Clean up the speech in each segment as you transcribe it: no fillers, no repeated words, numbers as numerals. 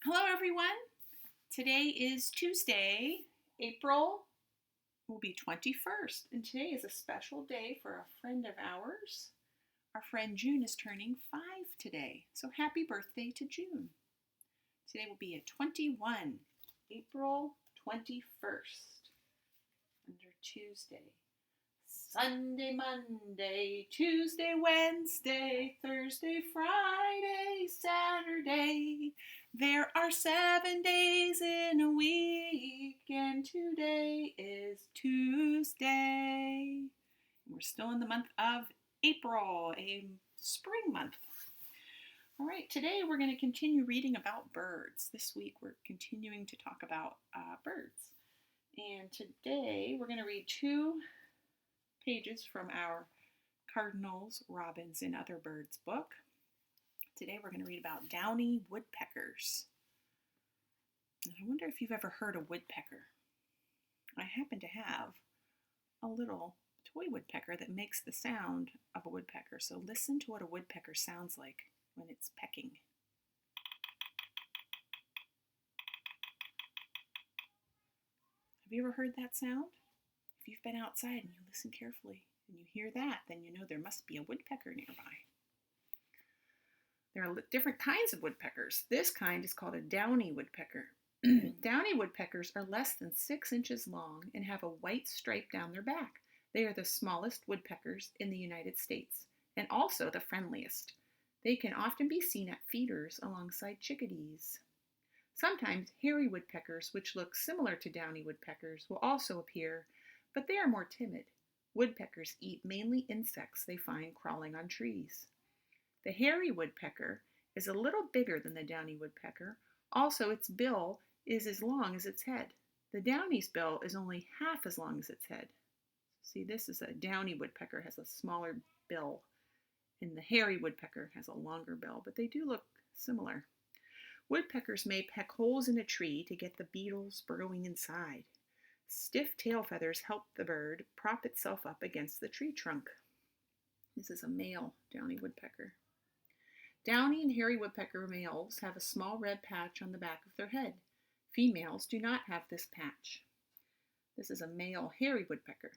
Hello, everyone. Today is Tuesday, April will be 21st, and today is a special day for a friend of ours. Our friend June is turning 5 today, so happy birthday to June. Today will be a 21, April 21st, under Tuesday. Sunday, Monday, Tuesday, Wednesday, Thursday, Friday, Saturday. There are 7 days in a week, and today is Tuesday. We're still in the month of April, a spring month. All right, today we're going to continue reading about birds. This week we're continuing to talk about birds. And today we're going to read 2 pages from our Cardinals, Robins, and Other Birds book. Today we're going to read about downy woodpeckers. And I wonder if you've ever heard a woodpecker. I happen to have a little toy woodpecker that makes the sound of a woodpecker. So listen to what a woodpecker sounds like when it's pecking. Have you ever heard that sound? If you've been outside and you listen carefully and you hear that, then you know there must be a woodpecker nearby. There are different kinds of woodpeckers. This kind is called a downy woodpecker. Downy woodpeckers are less than 6 inches long and have a white stripe down their back. They are the smallest woodpeckers in the United States and also the friendliest. They can often be seen at feeders alongside chickadees. Sometimes hairy woodpeckers, which look similar to downy woodpeckers, will also appear, but they are more timid. Woodpeckers eat mainly insects they find crawling on trees. The hairy woodpecker is a little bigger than the downy woodpecker. Also, its bill is as long as its head. The downy's bill is only half as long as its head. See, this is a downy woodpecker, has a smaller bill, and the hairy woodpecker has a longer bill, but they do look similar. Woodpeckers may peck holes in a tree to get the beetles burrowing inside. Stiff tail feathers help the bird prop itself up against the tree trunk. This is a male downy woodpecker. Downy and hairy woodpecker males have a small red patch on the back of their head. Females do not have this patch. This is a male hairy woodpecker,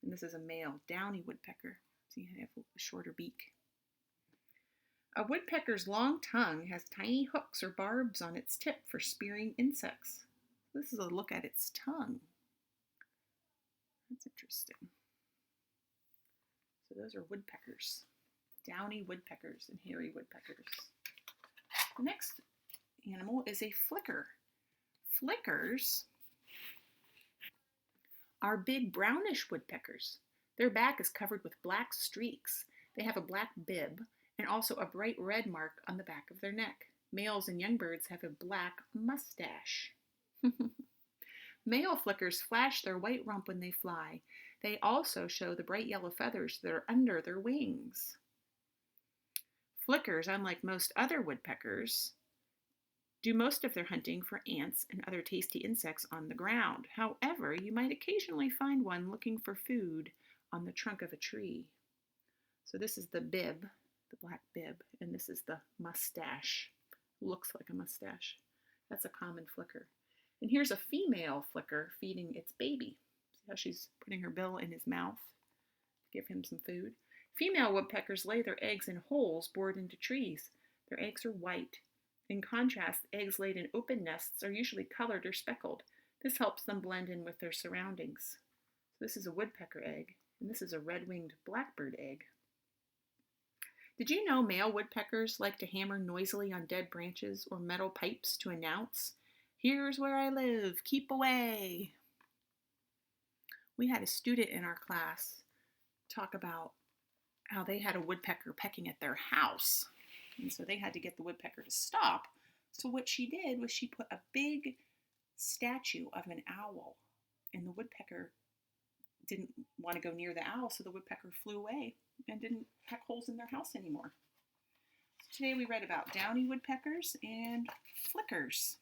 and this is a male downy woodpecker. See, they have a shorter beak. A woodpecker's long tongue has tiny hooks or barbs on its tip for spearing insects. This is a look at its tongue. That's interesting. So those are woodpeckers. Downy woodpeckers and hairy woodpeckers. The next animal is a flicker. Flickers are big brownish woodpeckers. Their back is covered with black streaks. They have a black bib and also a bright red mark on the back of their neck. Males and young birds have a black mustache. Male flickers flash their white rump when they fly. They also show the bright yellow feathers that are under their wings. Flickers, unlike most other woodpeckers, do most of their hunting for ants and other tasty insects on the ground. However, you might occasionally find one looking for food on the trunk of a tree. So this is the bib, the black bib, and this is the mustache. Looks like a mustache. That's a common flicker. And here's a female flicker feeding its baby. See how she's putting her bill in his mouth to give him some food? Female woodpeckers lay their eggs in holes bored into trees. Their eggs are white. In contrast, eggs laid in open nests are usually colored or speckled. This helps them blend in with their surroundings. So this is a woodpecker egg, and this is a red-winged blackbird egg. Did you know male woodpeckers like to hammer noisily on dead branches or metal pipes to announce, "Here's where I live, keep away"? We had a student in our class talk about how they had a woodpecker pecking at their house. And so they had to get the woodpecker to stop. So what she did was she put a big statue of an owl. And the woodpecker didn't want to go near the owl, so the woodpecker flew away and didn't peck holes in their house anymore. So today we read about downy woodpeckers and flickers.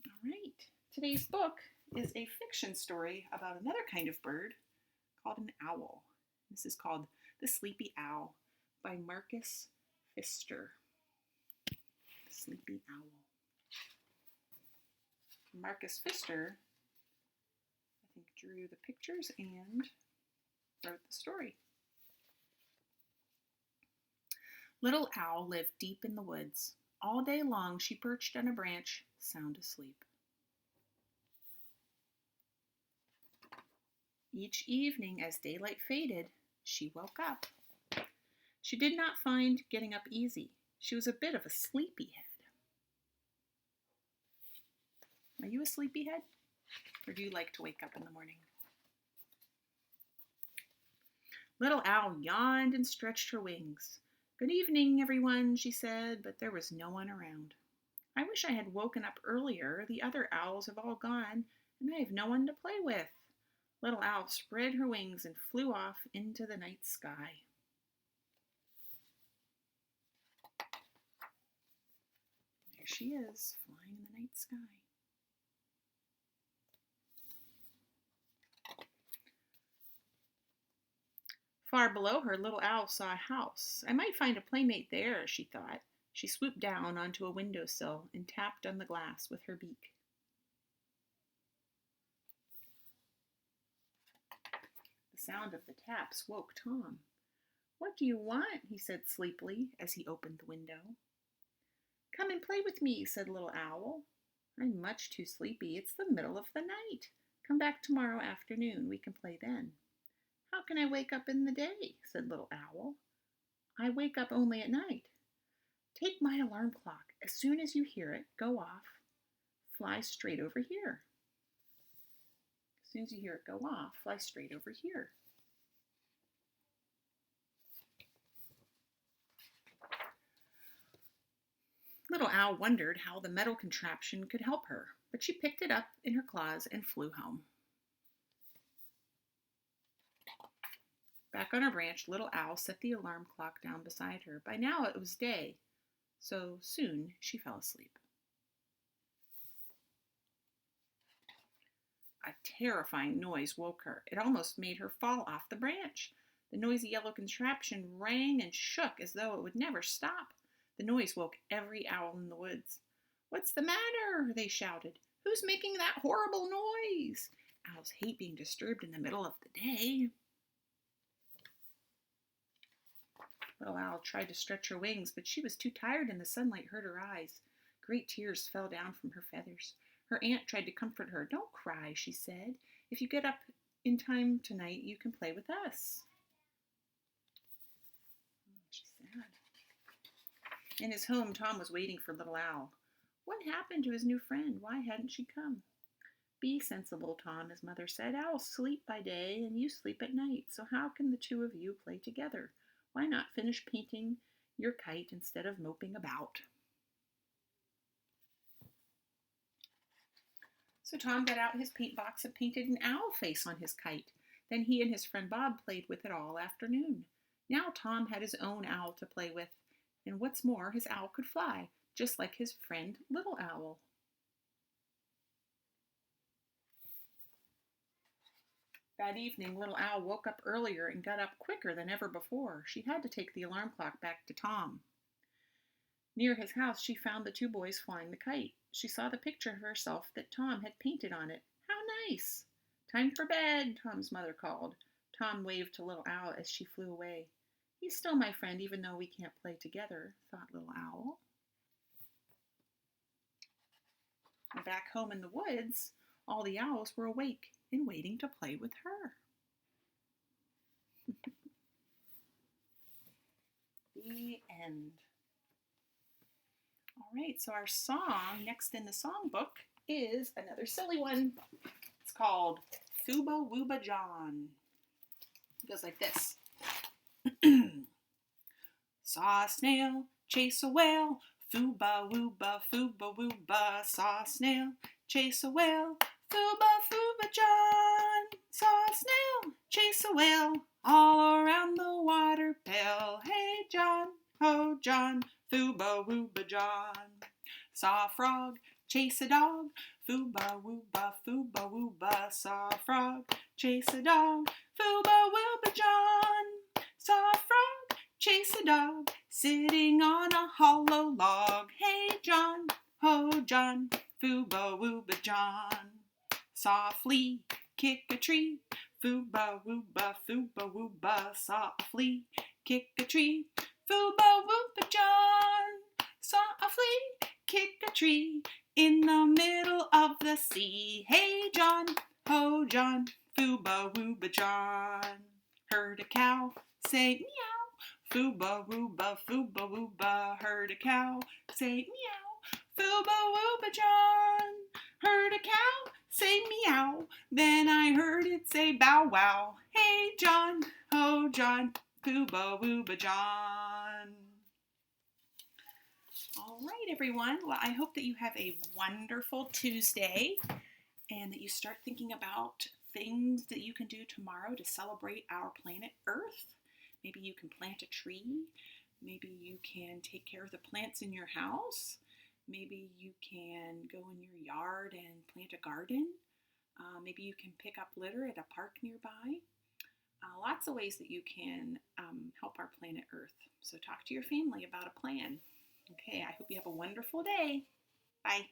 All right. Today's book is a fiction story about another kind of bird called an owl. This is called The Sleepy Owl by Marcus Pfister. sleepy owl. Marcus Pfister, I think, drew the pictures and wrote the story. Little Owl lived deep in the woods. All day long she perched on a branch, sound asleep. Each evening, as daylight faded, she woke up. She did not find getting up easy. She was a bit of a sleepyhead. Are you a sleepyhead? Or do you like to wake up in the morning? Little Owl yawned and stretched her wings. Good evening, everyone, she said, but there was no one around. I wish I had woken up earlier. The other owls have all gone, and I have no one to play with. Little Owl spread her wings and flew off into the night sky. There she is, flying in the night sky. Far below her, Little Owl saw a house. I might find a playmate there, she thought. She swooped down onto a windowsill and tapped on the glass with her beak. The sound of the taps woke Tom. What do you want? He said sleepily as he opened the window. Come and play with me, said Little Owl. I'm much too sleepy. It's the middle of the night. Come back tomorrow afternoon. We can play then. How can I wake up in the day? Said Little Owl. I wake up only at night. Take my alarm clock. As soon as you hear it, go off. Fly straight over here. As soon as you hear it go off, fly straight over here. Little Owl wondered how the metal contraption could help her, but she picked it up in her claws and flew home. Back on her branch, Little Owl set the alarm clock down beside her. By now it was day, so soon she fell asleep. A terrifying noise woke her. It almost made her fall off the branch. The noisy yellow contraption rang and shook as though it would never stop. The noise woke every owl in the woods. What's the matter? They shouted. Who's making that horrible noise? Owls hate being disturbed in the middle of the day. Little Owl tried to stretch her wings, but she was too tired and the sunlight hurt her eyes. Great tears fell down from her feathers. Her aunt tried to comfort her. Don't cry, she said. If you get up in time tonight, you can play with us. She's sad. In his home, Tom was waiting for Little Owl. What happened to his new friend? Why hadn't she come? Be sensible, Tom, his mother said. Owls sleep by day and you sleep at night, so how can the two of you play together? Why not finish painting your kite instead of moping about? So Tom got out his paint box and painted an owl face on his kite. Then he and his friend Bob played with it all afternoon. Now Tom had his own owl to play with, and what's more, his owl could fly, just like his friend Little Owl. That evening, Little Owl woke up earlier and got up quicker than ever before. She had to take the alarm clock back to Tom. Near his house, she found the two boys flying the kite. She saw the picture of herself that Tom had painted on it. How nice! Time for bed, Tom's mother called. Tom waved to Little Owl as she flew away. He's still my friend, even though we can't play together, thought Little Owl. And back home in the woods, all the owls were awake and waiting to play with her. The end. All right, so our song next in the songbook is another silly one. It's called Fuba Wooba John. It goes like this. Saw a snail, chase a whale, Fuba wooba, fuba wooba. Saw a snail, chase a whale, Fuba Fuba John. Saw a snail, chase a whale, all around the water pail. Hey John, ho John, Fuba Wooba John. Saw a frog, chase a dog, Fuba Wooba Wooba. Saw a frog, chase a dog, Fuba Wooba John. Saw a frog, chase a dog, sitting on a hollow log. Hey John, John, Fooba Wooba John. Softly kick a tree, Fooba Wooba, softly kick a tree, Fooba Wooba John. Softly kick a tree in the middle of the sea. Hey John, ho John, Fooba Wooba John. Heard a cow say meow, Fooba Wooba, heard a cow say meow, Fooba Wooba John. Heard a cow say meow, then I heard it say bow wow. Hey John, ho John, Fooba Wooba John. All right, everyone. Well, I hope that you have a wonderful Tuesday and that you start thinking about things that you can do tomorrow to celebrate our planet Earth. Maybe you can plant a tree. Maybe you can take care of the plants in your house. Maybe you can go in your yard and plant a garden. Maybe you can pick up litter at a park nearby. Lots of ways that you can help our planet Earth. So talk to your family about a plan. Okay, I hope you have a wonderful day. Bye.